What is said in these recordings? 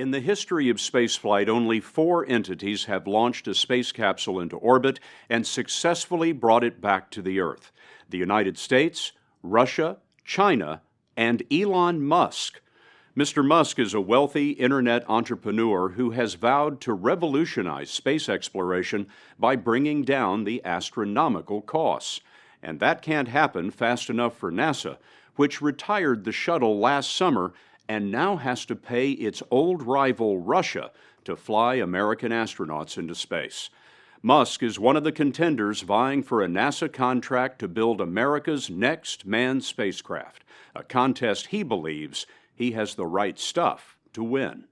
In the history of spaceflight, only 4 entities have launched a space capsule into orbit and successfully brought it back to the Earth: the United States, Russia, China, and Elon Musk. Mr. Musk is a wealthy internet entrepreneur who has vowed to revolutionize space exploration by bringing down the astronomical costs. And that can't happen fast enough for NASA, which retired the shuttle last summer and now has to pay its old rival Russia to fly American astronauts into space. Musk is one of the contenders vying for a NASA contract to build America's next manned spacecraft, a contest he believes he has the right stuff to win.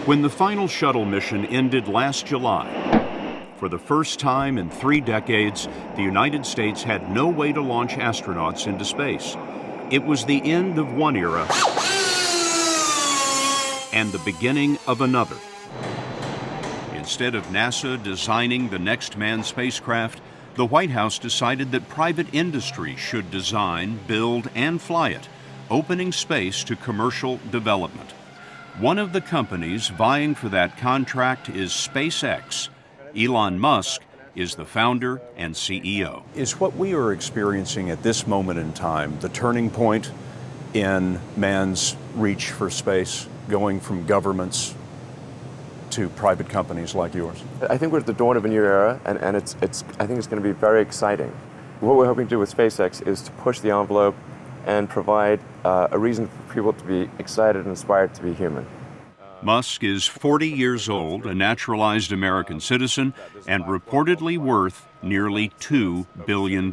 When the final shuttle mission ended last July, for the first time in 3 decades, the United States had no way to launch astronauts into space. It was the end of one era and the beginning of another. Instead of NASA designing the next manned spacecraft, the White House decided that private industry should design, build, and fly it, opening space to commercial development. One of the companies vying for that contract is SpaceX. Elon Musk is the founder and CEO. Is what we are experiencing at this moment in time the turning point in man's reach for space, going from governments to private companies like yours? I think we're at the dawn of a new era, and I think it's going to be very exciting. What we're hoping to do with SpaceX is to push the envelope and provide a reason for people to be excited and inspired to be human. Musk is 40 years old, a naturalized American citizen, and reportedly worth nearly $2 billion.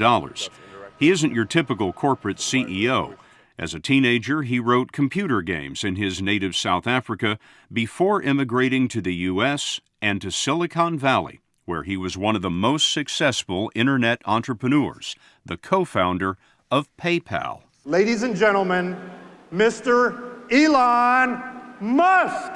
He isn't your typical corporate CEO. As a teenager, he wrote computer games in his native South Africa before immigrating to the U.S. and to Silicon Valley, where he was one of the most successful internet entrepreneurs, the co-founder of PayPal. Ladies and gentlemen, Mr. Elon Musk!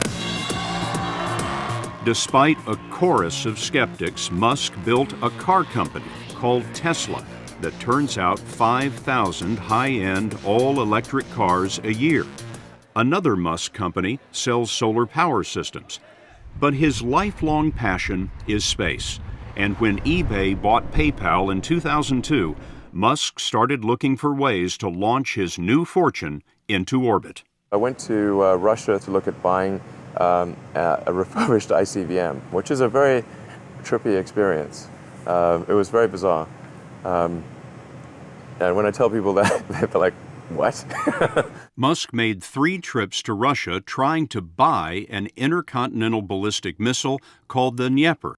Despite a chorus of skeptics, Musk built a car company called Tesla that turns out 5,000 high-end, all-electric cars a year. Another Musk company sells solar power systems. But his lifelong passion is space. And when eBay bought PayPal in 2002, Musk started looking for ways to launch his new fortune into orbit. I went to Russia to look at buying a refurbished ICBM, which is a very trippy experience. It was very bizarre. And when I tell people that, they're like, what? Musk made 3 trips to Russia trying to buy an intercontinental ballistic missile called the Dnieper.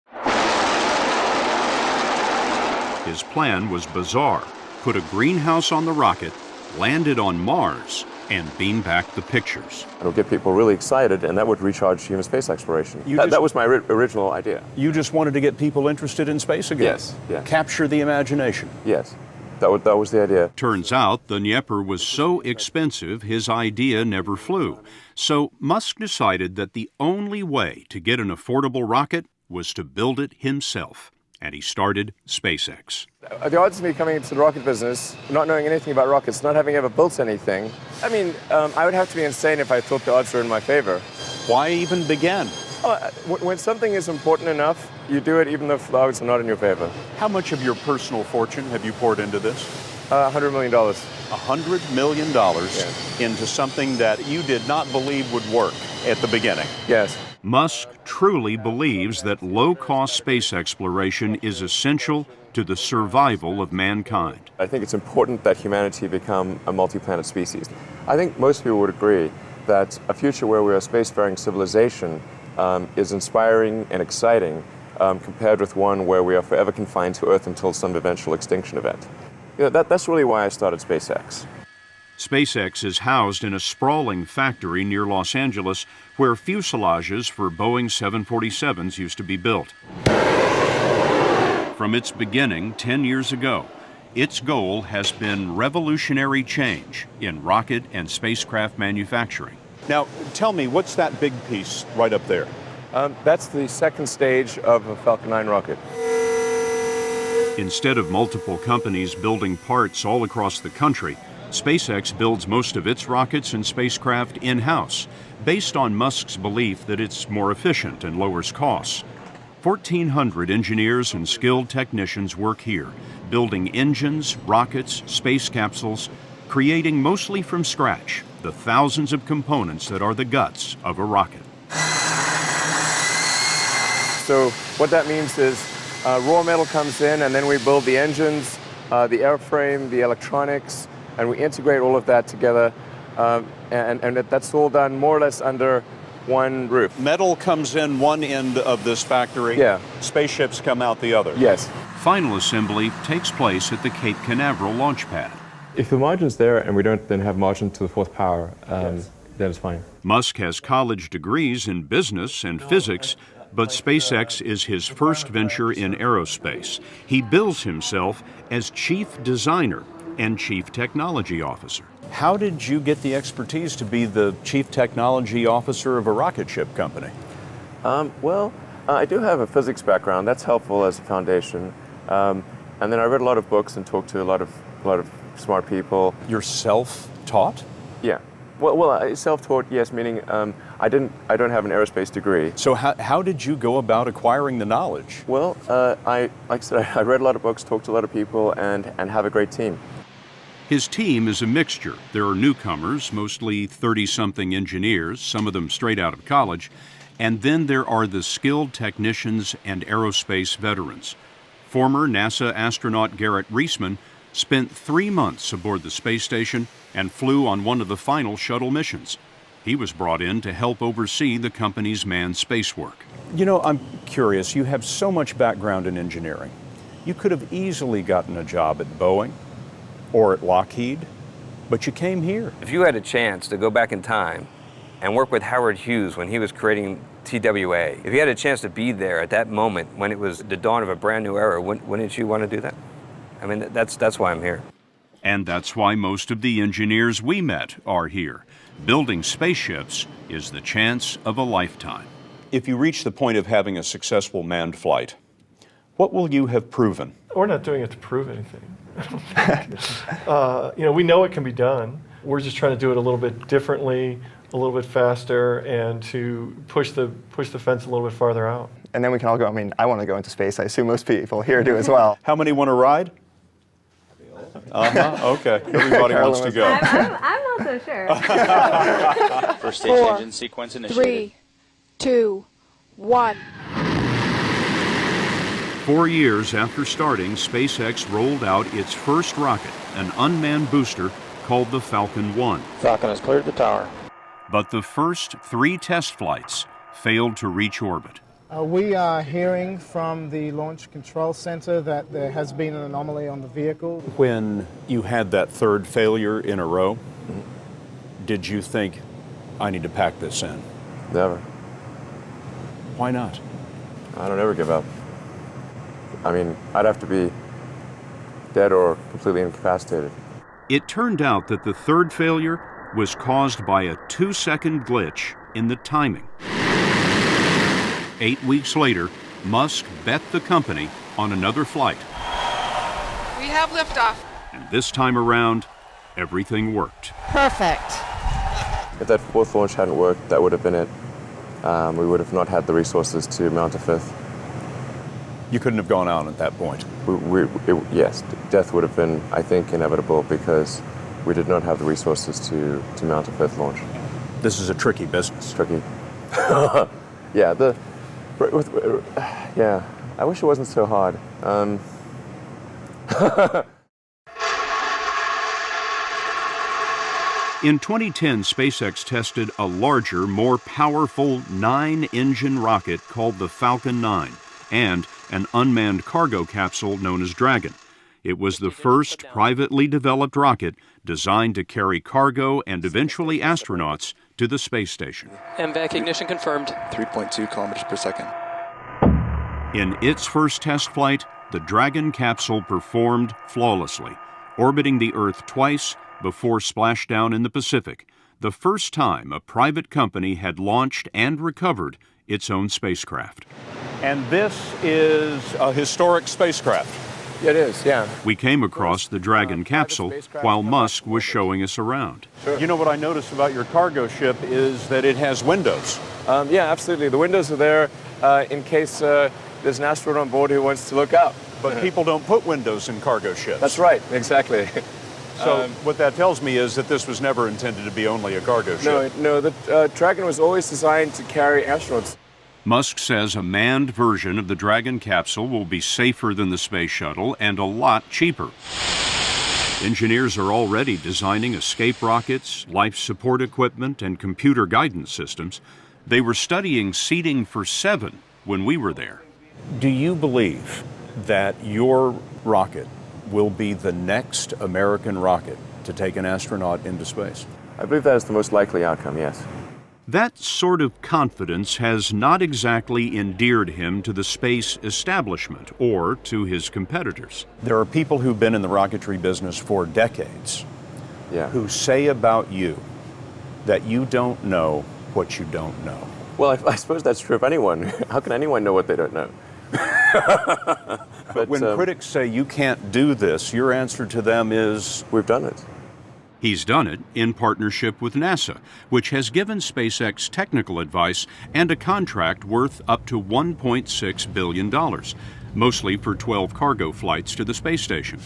His plan was bizarre: put a greenhouse on the rocket, land it on Mars, and beam back the pictures. It'll get people really excited, and that would recharge human space exploration. That was my original idea. You just wanted to get people interested in space again? Yes, yes. Capture the imagination? Yes, that was the idea. Turns out the Dnieper was so expensive his idea never flew. So Musk decided that the only way to get an affordable rocket was to build it himself. And he started SpaceX. The odds of me coming into the rocket business, not knowing anything about rockets, not having ever built anything, I would have to be insane if I thought the odds were in my favor. Why even begin? When something is important enough, you do it even though the odds are not in your favor. How much of your personal fortune have you poured into this? $100 million. $100 million into something that you did not believe would work at the beginning? Yes. Musk truly believes that low-cost space exploration is essential to the survival of mankind. I think it's important that humanity become a multi-planet species. I think most people would agree that a future where we're a spacefaring civilization is inspiring and exciting compared with one where we are forever confined to Earth until some eventual extinction event. That's really why I started SpaceX. SpaceX is housed in a sprawling factory near Los Angeles where fuselages for Boeing 747s used to be built. From its beginning 10 years ago, its goal has been revolutionary change in rocket and spacecraft manufacturing. Now, tell me, what's that big piece right up there? That's the second stage of a Falcon 9 rocket. Instead of multiple companies building parts all across the country, SpaceX builds most of its rockets and spacecraft in-house, based on Musk's belief that it's more efficient and lowers costs. 1,400 engineers and skilled technicians work here, building engines, rockets, space capsules, creating mostly from scratch the thousands of components that are the guts of a rocket. So what that means is raw metal comes in, and then we build the engines, the airframe, the electronics, and we integrate all of that together. And that's all done more or less under one roof. Metal comes in one end of this factory. Yeah. Spaceships come out the other. Yes. Final assembly takes place at the Cape Canaveral launch pad. If the margin's there and we don't then have margin to the fourth power, then it's fine. Musk has college degrees in business and physics, but SpaceX is his first venture in aerospace. He bills himself as chief designer and chief technology officer. How did you get the expertise to be the chief technology officer of a rocket ship company? I do have a physics background. That's helpful as a foundation. And then I read a lot of books and talked to a lot of smart people. You're self-taught? Yeah. Well, self-taught, yes, meaning I don't have an aerospace degree. So how did you go about acquiring the knowledge? Well, like I said, I read a lot of books, talked to a lot of people, and have a great team. His team is a mixture. There are newcomers, mostly 30-something engineers, some of them straight out of college, and then there are the skilled technicians and aerospace veterans. Former NASA astronaut Garrett Reisman spent 3 months aboard the space station and flew on one of the final shuttle missions. He was brought in to help oversee the company's manned space work. You know, I'm curious. You have so much background in engineering. You could have easily gotten a job at Boeing or at Lockheed, but you came here. If you had a chance to go back in time and work with Howard Hughes when he was creating TWA, if you had a chance to be there at that moment when it was the dawn of a brand new era, wouldn't you want to do that? I mean, that's why I'm here. And that's why most of the engineers we met are here. Building spaceships is the chance of a lifetime. If you reach the point of having a successful manned flight, what will you have proven? We're not doing it to prove anything. We know it can be done. We're just trying to do it a little bit differently, a little bit faster, and to push the fence a little bit farther out. And then we can all go, I want to go into space. I assume most people here do as well. How many want to ride? Okay, everybody wants to go. I'm not so sure. First stage engine sequence initiated. 3, 2, 1. 4 years after starting, SpaceX rolled out its first rocket, an unmanned booster called the Falcon 1. Falcon has cleared the tower. But the first 3 test flights failed to reach orbit. We are hearing from the Launch Control Center that there has been an anomaly on the vehicle. When you had that third failure in a row, did you think, I need to pack this in? Never. Why not? I don't ever give up. I mean, I'd have to be dead or completely incapacitated. It turned out that the third failure was caused by a 2-second glitch in the timing. 8 weeks later, Musk bet the company on another flight. We have liftoff. And this time around, everything worked. Perfect. If that fourth launch hadn't worked, that would have been it. We would have not had the resources to mount a fifth. You couldn't have gone out at that point. Yes, death would have been, I think, inevitable because we did not have the resources to mount a fifth launch. This is a tricky business. Tricky. Yeah, I wish it wasn't so hard. In 2010, SpaceX tested a larger, more powerful 9-engine rocket called the Falcon 9 and an unmanned cargo capsule known as Dragon. It was the first privately developed rocket designed to carry cargo and eventually astronauts to the space station. MVAC ignition confirmed. 3.2 kilometers per second. In its first test flight, the Dragon capsule performed flawlessly, orbiting the Earth twice before splashdown in the Pacific, the first time a private company had launched and recovered its own spacecraft. And this is a historic spacecraft. Yeah, it is, yeah. We came across the Dragon capsule while Musk was showing us around. Sure. You know what I noticed about your cargo ship is that it has windows. Yeah, absolutely. The windows are there in case there's an astronaut on board who wants to look out. But people don't put windows in cargo ships. That's right, exactly. So what that tells me is that this was never intended to be only a cargo ship. No, the Dragon was always designed to carry astronauts. Musk says a manned version of the Dragon capsule will be safer than the space shuttle and a lot cheaper. Engineers are already designing escape rockets, life support equipment, and computer guidance systems. They were studying seating for 7 when we were there. Do you believe that your rocket will be the next American rocket to take an astronaut into space? I believe that is the most likely outcome, yes. That sort of confidence has not exactly endeared him to the space establishment or to his competitors. There are people who've been in the rocketry business for decades who say about you that you don't know what you don't know. Well, I suppose that's true of anyone. How can anyone know what they don't know? But when critics say you can't do this, your answer to them is, we've done it. He's done it in partnership with NASA, which has given SpaceX technical advice and a contract worth up to $1.6 billion, mostly for 12 cargo flights to the space station.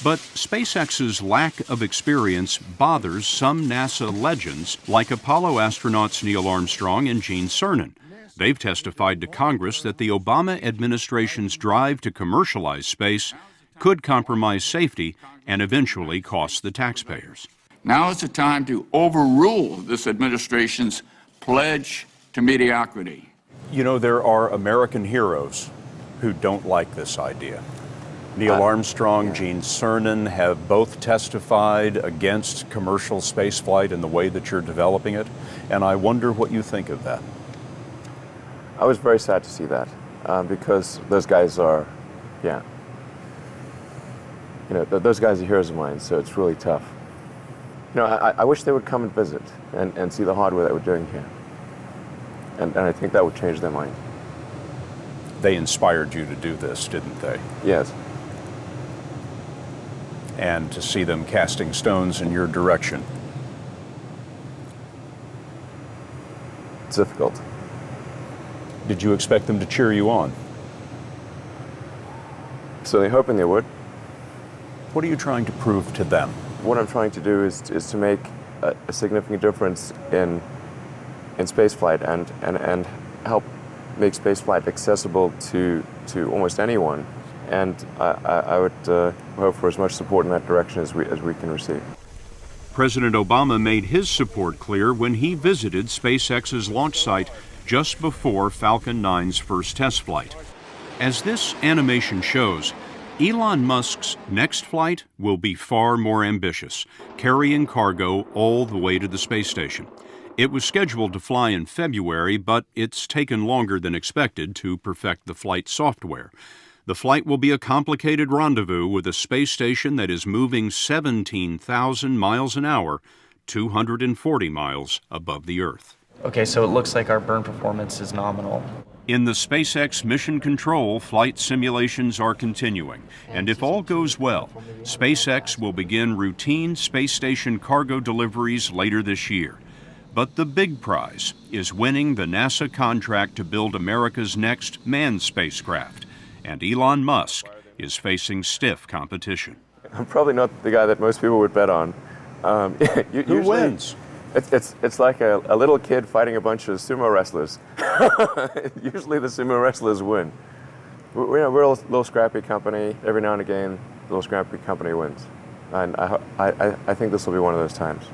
But SpaceX's lack of experience bothers some NASA legends like Apollo astronauts Neil Armstrong and Gene Cernan. They've testified to Congress that the Obama administration's drive to commercialize space could compromise safety and eventually cost the taxpayers. Now is the time to overrule this administration's pledge to mediocrity. You know, there are American heroes who don't like this idea. Neil Armstrong, Gene Cernan have both testified against commercial spaceflight in the way that you're developing it, and I wonder what you think of that. I was very sad to see that because those guys are, those guys are heroes of mine, so it's really tough. You know, I wish they would come and visit and see the hardware that we're doing here. And I think that would change their mind. They inspired you to do this, didn't they? Yes. And to see them casting stones in your direction. It's difficult. Did you expect them to cheer you on? So they're hoping they would. What are you trying to prove to them? What I'm trying to do is to make a significant difference in spaceflight and help make spaceflight accessible to almost anyone. And I would hope for as much support in that direction as we can receive. President Obama made his support clear when he visited SpaceX's launch site just before Falcon 9's first test flight. As this animation shows, Elon Musk's next flight will be far more ambitious, carrying cargo all the way to the space station. It was scheduled to fly in February, but it's taken longer than expected to perfect the flight software. The flight will be a complicated rendezvous with a space station that is moving 17,000 miles an hour, 240 miles above the Earth. Okay, so it looks like our burn performance is nominal. In the SpaceX Mission Control, flight simulations are continuing, and if all goes well, SpaceX will begin routine space station cargo deliveries later this year. But the big prize is winning the NASA contract to build America's next manned spacecraft, and Elon Musk is facing stiff competition. I'm probably not the guy that most people would bet on. Who wins? It's like a little kid fighting a bunch of sumo wrestlers. Usually the sumo wrestlers win. We're a little scrappy company. Every now and again, the little scrappy company wins. And I think this will be one of those times.